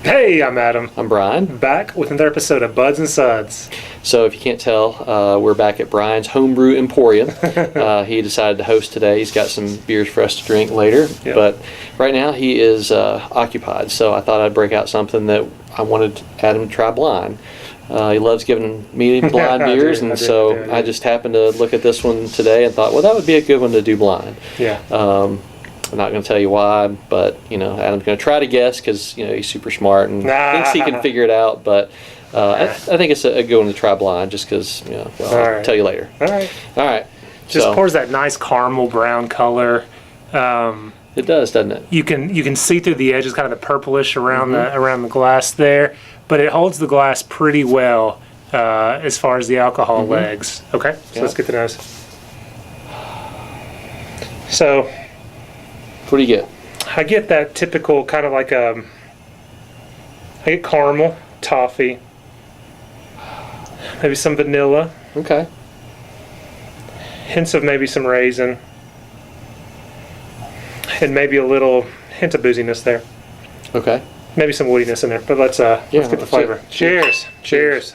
Hey, I'm Adam. I'm Bryan. Back with another episode of Buds and Suds. So if you can't tell, we're back at Bryan's Homebrew Emporium. He decided to host today. He's got some beers for us to drink later. Yep. But right now he is occupied. So I thought I'd break out something that I wanted Adam to try blind. He loves giving me blind beers, and so I just happened to look at this one today and thought, well, that would be a good one to do blind. Yeah. I'm not going to tell you why, but Adam's going to try to guess because he's super smart and thinks he can figure it out. But I think it's a good one to try blind, just because I'll tell you later. All right. Just pours that nice caramel brown color. It does, doesn't it? You can see through the edges, kind of the purplish around the glass there, but it holds the glass pretty well as far as the alcohol legs. Okay, so let's get the nose. So. What do you get? I get that typical kind of like I get caramel, toffee, maybe some vanilla. Okay. Hints of maybe some raisin, and maybe a little hint of booziness there. Okay. Maybe some woodiness in there. But let's get the flavor. Cheers. Cheers.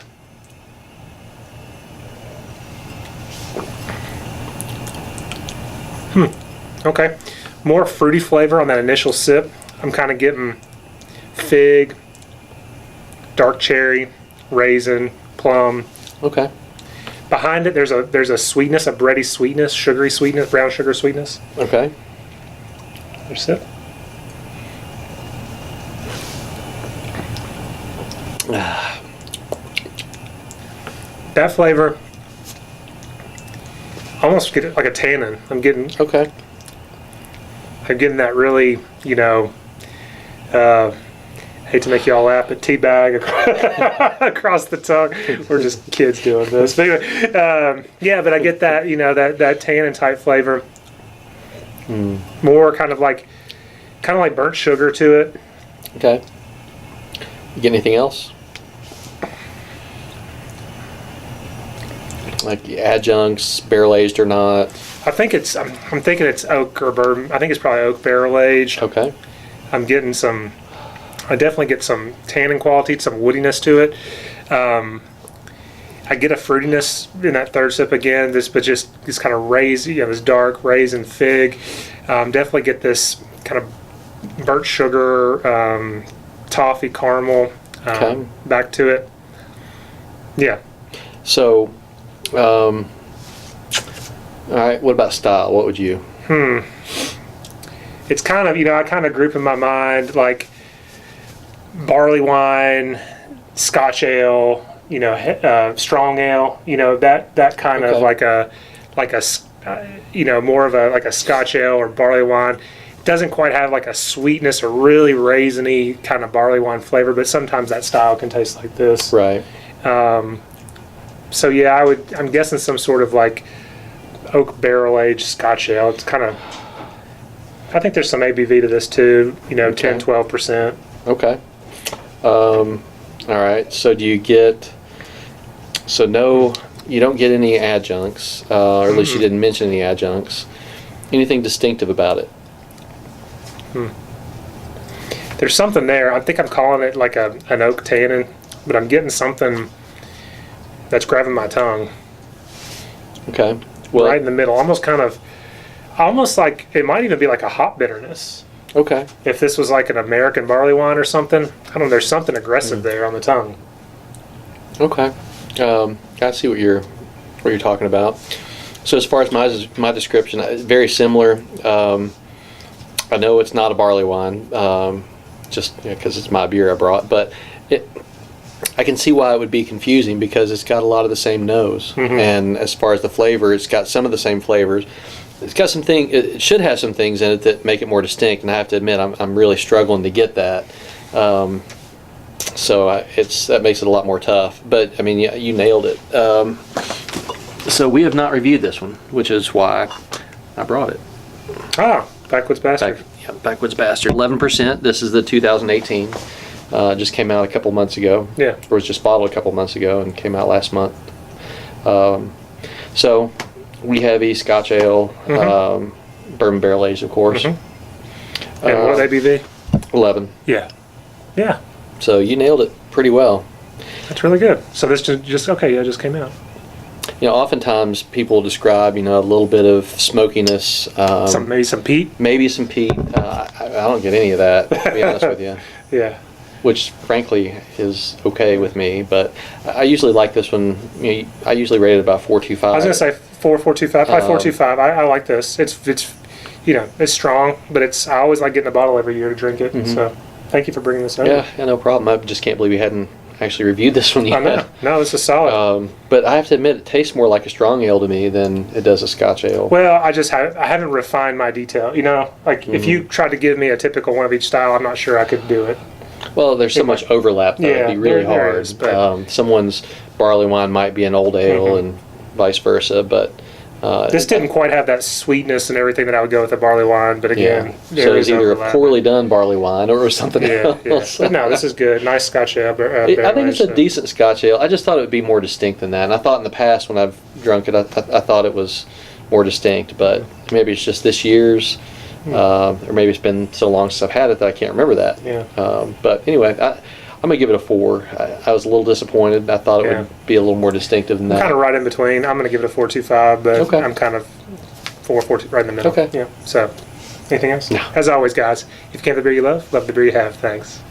Okay. More fruity flavor on that initial sip. I'm kind of getting fig, dark cherry, raisin, plum. Okay. Behind it, there's a sweetness, a bready sweetness, sugary sweetness, brown sugar sweetness. Okay. Another sip. That flavor, almost get it like a tannin. I'm getting that really, hate to make you all laugh, but teabag across the tongue. We're just kids doing this. But anyway, but I get that, that tannin type flavor. More kind of like burnt sugar to it. Okay. You get anything else? Like adjuncts, barrel aged or not? I think I'm thinking it's oak or bourbon. I think it's probably oak barrel aged. Okay. I definitely get some tannin quality, some woodiness to it. I get a fruitiness in that third sip again. This kind of raisin, this dark raisin fig. Definitely get this kind of burnt sugar, toffee, caramel back to it. Yeah. So, all right. What about style? What would you? It's kind of I kind of group in my mind like barley wine, Scotch ale, strong ale. That kind of like a more of a like a Scotch ale or barley wine. It doesn't quite have like a sweetness or really raisiny kind of barley wine flavor, but sometimes that style can taste like this. Right. So yeah, I'm guessing some sort of like oak barrel aged Scotch ale. It's kind of, I think there's some ABV to this too. 10-12%. Okay. All right. So do you get? So no, you don't get any adjuncts, or at least you didn't mention any adjuncts. Anything distinctive about it? There's something there. I think I'm calling it like an oak tannin, but I'm getting something that's grabbing my tongue. Okay. Well, right in the middle, almost like it might even be like a hop bitterness. Okay. If this was like an American barley wine or something, I don't know. There's something aggressive there on the tongue. Okay. I see what you're talking about. So as far as my description, very similar. I know it's not a barley wine, just because it's my beer I brought, but I can see why it would be confusing because it's got a lot of the same nose, and as far as the flavor, it's got some of the same flavors. It's got it should have some things in it that make it more distinct, and I have to admit I'm really struggling to get that. So that makes it a lot more tough. But I mean, you nailed it. So we have not reviewed this one, which is why I brought it. Backwoods Bastard. Backwoods Bastard. 11%. This is the 2018. Just came out a couple months ago. Yeah. Or was just bottled a couple months ago and came out last month. So we have Scotch ale, bourbon barrel aged, of course. And what ABV? 11. Yeah. Yeah. So you nailed it pretty well. That's really good. So this just okay. Yeah, it just came out. Oftentimes people describe, a little bit of smokiness. Maybe some peat. Maybe some peat. I don't get any of that, to be honest with you. Yeah. Which, frankly, is okay with me. But I usually like this one. I usually rate it about 4.25. I was gonna say 4.25, probably 4.25. I like this. It's it's strong, but I always like getting a bottle every year to drink it. Mm-hmm. So thank you for bringing this over. Yeah, no problem. I just can't believe we hadn't actually reviewed this one yet. I know. No, this is solid. But I have to admit, it tastes more like a strong ale to me than it does a Scotch ale. Well, I haven't refined my detail. If you tried to give me a typical one of each style, I'm not sure I could do it. Well, there's so much overlap, though. It'd be really there hard. is, but Someone's barley wine might be an old ale and vice versa, but... this didn't quite have that sweetness and everything that I would go with a barley wine, but again, so it was either a poorly done barley wine or something else. Yeah. But no, this is good. Nice Scotch ale. I think it's a decent Scotch ale. I just thought it would be more distinct than that. And I thought in the past when I've drunk it, I thought it was more distinct, but maybe it's just this year's, or maybe it's been so long since I've had it that I can't remember that. Yeah. But anyway, I'm going to give it a 4. I was a little disappointed. I thought it would be a little more distinctive than that. Kind of right in between. I'm going to give it a 4.25, but I'm kind of 4, right in the middle. Okay. Yeah. So, anything else? No. As always, guys, if you can't have the beer you love the beer you have. Thanks.